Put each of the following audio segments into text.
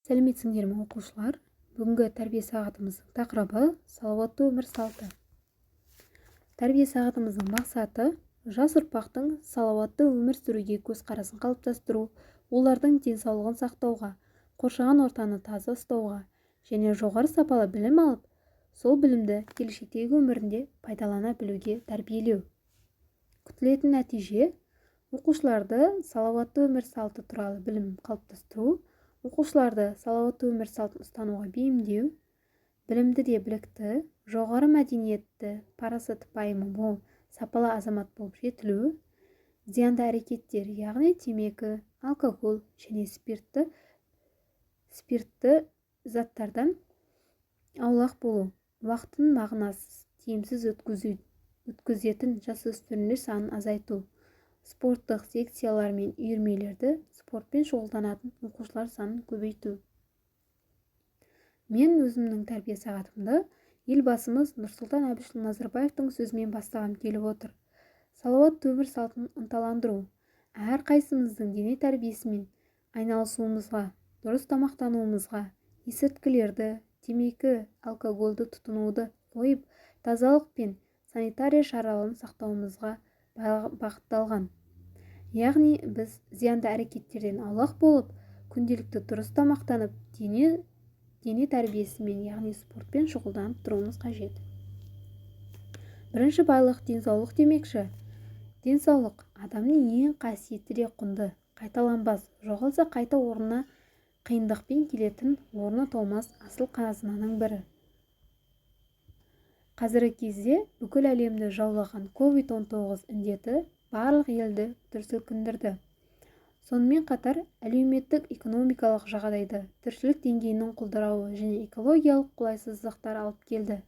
Сәлеметсіңдер ме оқушылар? Бүгінгі тәрбие сағатымыздың тақырыбы салауатты өмір салты. Тәрбие сағатымыздың мақсаты жас ұрпақтың салауатты өмір сүруге көзқарасын қалыптастыру, олардың денсаулығын сақтауға, қоршаған ортаны таза ұстауға және жоғары сапалы білім алып, сол білімді келешектегі өмірінде пайдалана білуге тәрбиелеу. Күтілетін нәтиже оқушыларды салауатты өмір салты туралы білім қалыптастыру, оқушыларды салауатты өмір салтын ұстануға бейімдеу, білімді де білікті, жоғары мәдениетті, парасаты пайымы мол, сапалы азамат болып жетілу, зиянды әрекеттер, яғни темекі, алкоголь және спиртті заттардан аулақ болу, уақытын мағынасыз, тиімсіз өткізетін жасөспірімдер санын азайту, спорттық секциялар мен үйірмелерді, спортпен шұғылданатын оқушылар санын көбейту. Мен өзімнің тәрбие сағатымды елбасымыз Нұрсұлтан Әбішұлы Назарбаевтың сөзімен бастағым келіп отыр. Салауатты өмір салтын ынталандыру, әрқайсымыздың дене тәрбиесімен айналысуымызға, дұрыс тамақтануымызға, есірткілерді, темекі, алкогольді тұтынуды қойып, тазалық пен санитария шараларын сақтауымызға бағытталған. Яғни біз зиянды әрекеттерден аулақ болып, күнделікті дұрыс тамақтанып, дене тәрбиесімен, яғни спортпен шұғылданып тұруымыз қажет. Бірінші байлық денсаулық демекші. Денсаулық адамның ең қасиетті де құнды, қайталанбас, жоғалса қайта орнына қиындықпен келетін, орны толмас асыл қазынаның бірі. Қазіргі кезде бүкіл әлемді жаулаған COVID-19 індеті барлық елді дүр сілкіндірді. Сонымен қатар әлеуметтік-экономикалық жағдайды, тіршілік деңгейінің құлдырауы және экологиялық қолайсыздықтар алып келді.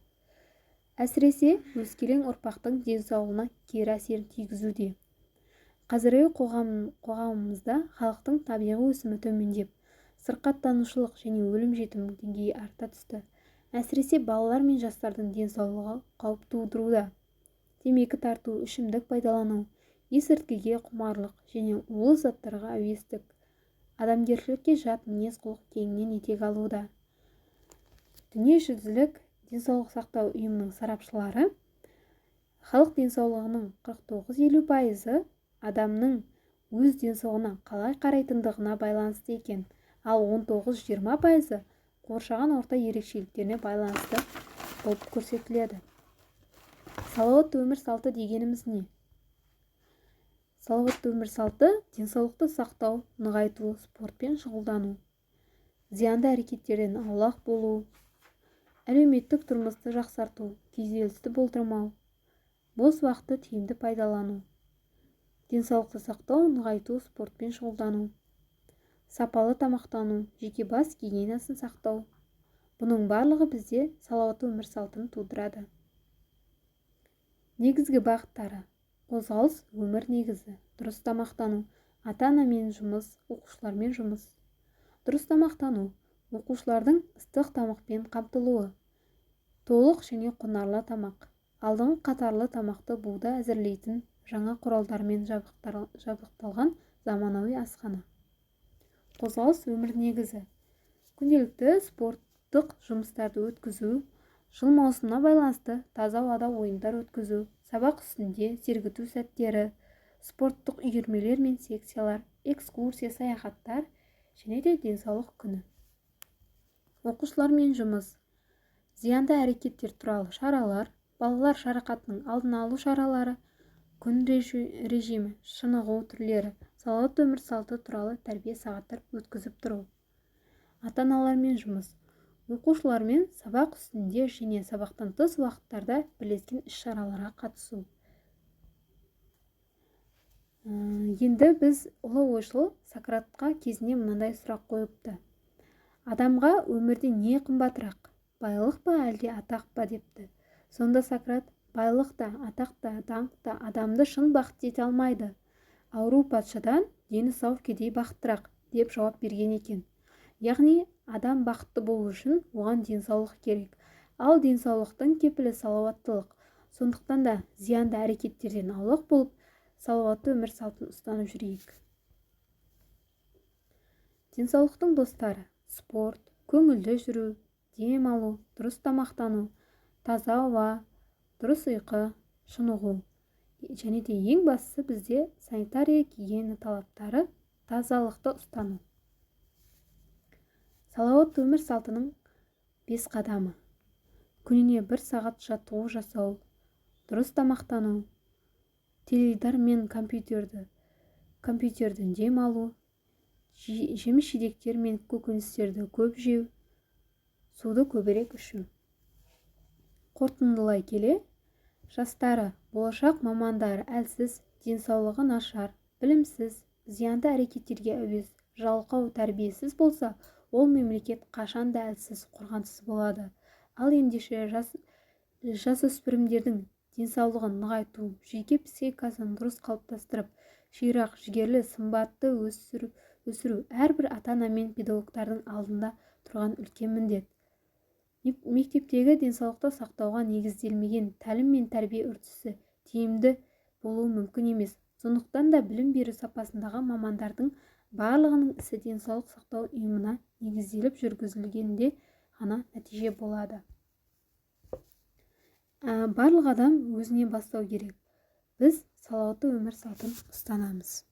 Әсіресе өскелең ұрпақтың денсаулығына кері әсерін тигізуде. Қазіргі қоғамымызда халықтың табиғи өсімі төмендеп, сырқаттанушылық және өлім-жітім деңгейі арта түсті. Әсіресе балалар мен жастардың денсаулығы қауіп тудыруда. Темекі тарту, ішімдік пайдалану, есірткіге құмарлық және улы заттарға әуестік, адамгершілікке жат мінез-құлық кеңінен етек алуда. Дүниежүзілік денсаулық сақтау ұйымының сарапшылары халық денсаулығының 49-50% адамның өз денсаулығына қалай қарайтындығына байланысты екен, ал 19-20% қоршаған орта ерекшеліктеріне байланысты болып көрсетіледі. Салауатты өмір салты дегеніміз не? Салауатты өмір салты денсаулықты сақтау, нығайту, спортпен шұғылдану, зиянды әрекеттерден аулақ болу, әлеуметтік тұрмысты жақсарту, күйзелісті болдырмау, бос уақытты тиімді пайдалану, денсаулықты сақтау, нығайту, спортпен шұғылдану, сапалы тамақтану, жеке бас гигиенасын сақтау. Бұның барлығы бізде салауатты өмір салтын тудырады. Негізгі бағыттары: қозғалыс өмір негізі, дұрыс тамақтану, ата-анамен жұмыс, оқушылармен жұмыс. Дұрыс тамақтану, оқушылардың ыстық тамақпен қамтылуы, толық және құнарлы тамақ, алдыңғы қатарлы тамақты буда әзірлейтін жаңа құралдармен жабдықталған заманауи асхана. Қозғалыс өмір негізі, күнделікті спорттық жұмыстарды өткізу, жыл маусымына байланысты таза ауада ойындар өткізу, сабақ үстінде сергіту сәттері, спорттық үйірмелер мен секциялар, экскурсия, саяхаттар және де денсаулық күні. Оқушылармен жұмыс, зиянды әрекеттер туралы шаралар, балалар жарақатының алдын алу шаралары, күн режимі, шынығу түрлері, салауатты өмір салты туралы тәрбие сағаттар өткізіп тұру. Ата-аналармен жұмыс, оқушылармен сабақ үстінде және сабақтан тыс уақыттарда бірлескен іс-шараларға қатысу. Енді біз ұлы ойшыл Сократқа кезінде мынандай сұрақ қойыпты. Адамға өмірде не қымбатырақ, байлық па әлде атақ па депті. Сонда Сократ: байлық та, атақ та, даңқ та адамды шын бақытты ете алмайды. Ауру патшадан, дені сау кедей бақыттырақ деп жауап берген екен. Яғни адам бақытты болу үшін оған денсаулық керек, ал денсаулықтың кепілі салауаттылық. Сондықтан да зиянды әрекеттерден аулақ болып, салауатты өмір салтын ұстанып жүрейік. Денсаулықтың достары. спорт, көңілді жүру, дем алу, дұрыс тамақтану, таза ауа, дұрыс ұйқы, шынығу. Және де ең бастысы бізде санитария гигиена талаптары, тазалықты ұстану. Салауатты өмір салтының 5 қадамы. Күніне 1 сағат жаттығу жасау, дұрыс тамақтану, теледидар мен компьютерден дем алу, жеміс-жидектер мен көкөністерді көп жеу, суды көбірек ішу. Қорытындылай келе, жастары, болашақ мамандары әлсіз, денсаулығы нашар, білімсіз, зиянды әрекеттерге әуес, жалқау, тәрбиесіз болса, ол мемлекет қашанда әлсіз, қорғансыз болады. Ал ендеше жасөспірімдердің денсаулығын нығайту, жеке психикасын дұрыс қалыптастырып, ширақ, жігерлі, сымбатты өсіру әрбір ата-ана мен педагогтардың алдында тұрған үлкен міндет. Мектептегі денсаулықты сақтауға негізделмеген тәлім мен тәрбие үрдісі тиімді болуы мүмкін емес. Сондықтан да білім беру сапасындағы мамандардың барлығының ісі денсаулық сақтау ұйымына негізделіп жүргізілгенде ғана нәтиже болады. Барлық адам өзінен бастау керек. Біз салауатты өмір салтын ұстанамыз.